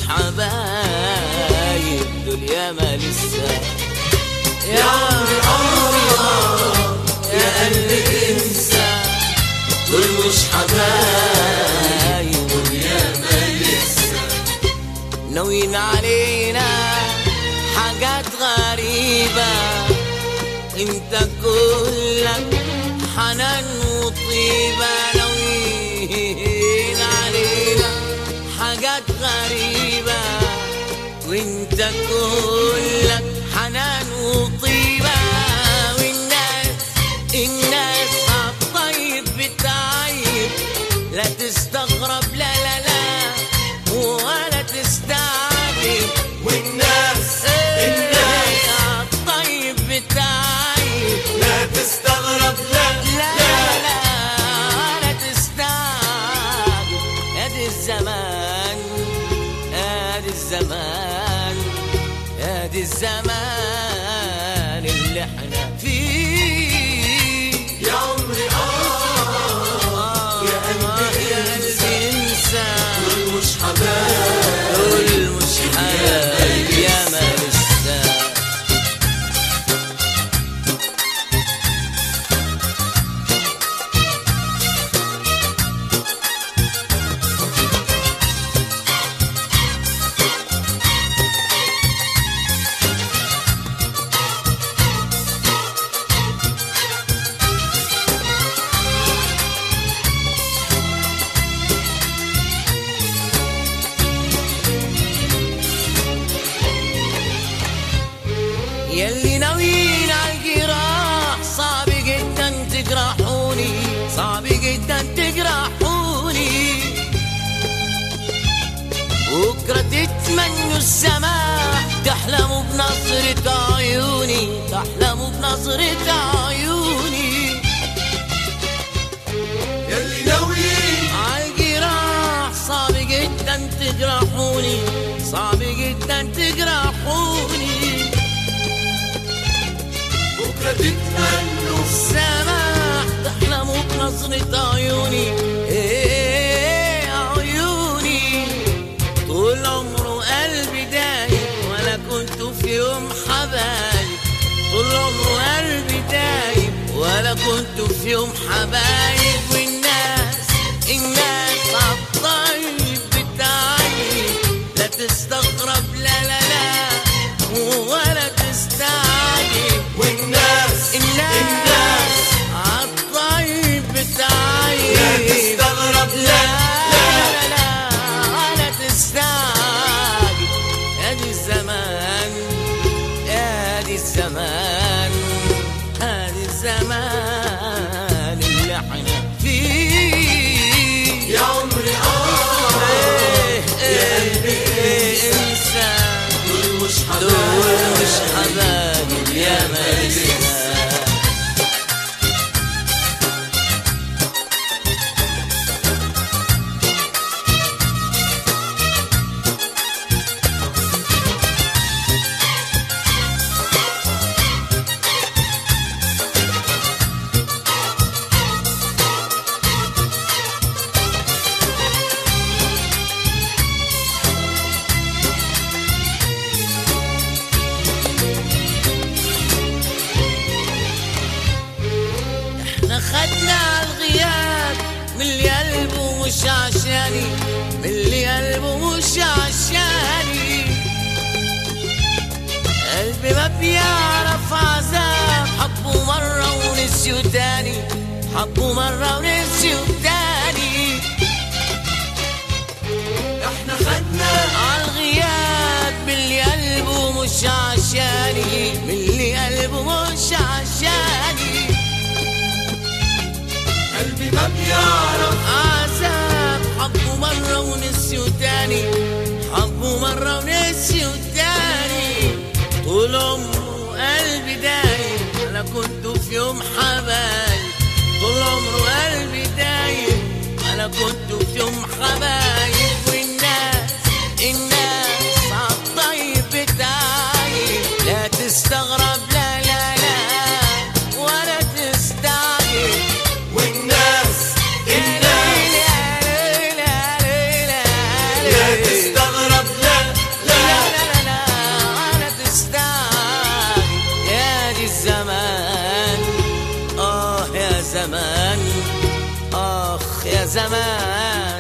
حبايب دول ياما لسه. يا عمري يا قلبي انسى، دول مش حبايب دول ياما لسه. ناويين علينا حاجات غريبة، انت كلك حنان وطيبة. ناويين علينا حاجات غريبة، وانت كلك حنان وطيبة. والناس عالطيب بتعيب، لا تستغرب لا لا لا ولا تستعجب. والناس عالطيب بتعيب، لا تستغرب لا لا لا ولا تستعجب. ادي الزمان ادي الزمان ادي الزمان اللي احنا فيه. يا عمري يا قلبي انسى، دول مش حبايب دول مش حبايب ياما لسه. يلي ناويين عالجراح، صعب جدا تجرحوني، صعب جدا تجرحوني. بكرة تتمنوا السماح، تحلموا بنظرة عيوني، تحلموا بنظرة عيوني. يلي ناويين عالجراح صعب جدا تجرحوني، صعب جدا تجرحوني. بكرة تتمنوا السماح، تحلموا بنظرة عيوني. ايه عيوني، طول عمره قلبي دايب ولا كنت في يوم حبايب. طول عمره قلبي دايب ولا كنت في يوم حبايب. والناس عالطيب بتعيب، لا تستغرب لا لا لا ولا تستعجب. والناس عالطيب بتعيب، لا تستغرب لا لا لا ولا تستعجب. ادي الزمان ادي الزمان ادي الزمان اللي احنا فيه. يا عمري يا قلبي انسى، دول مش دول حبايب مش حبايب ياما لسه. احنا خدنا الغياب من اللي قلبه مش عشاني، من اللي قلبه مش عشاني. قلبي ما بيعرف عذاب، حبه مرة ونسيه تاني، حبه مرة ونسيه تاني. احنا خدنا عالغياب من اللي قلبه مش عشاني، من اللي قلبه مش عشاني. قلبي ما بيعرف عذاب، حبه مرة ونسيه تاني، حبه مرة ونسيه تاني. طول عمره قلبي دايب، أنا كنت في يوم حبايب. طول عمره قلبي دايب، أنا كنت في يوم حبايب. والناس عالطيب بتعيب، لا تستغرب لا لا لا ولا تستعجب. والناس لا لا لا لا لا لا تستغرب لا زمان، يا زمان، يا زمان.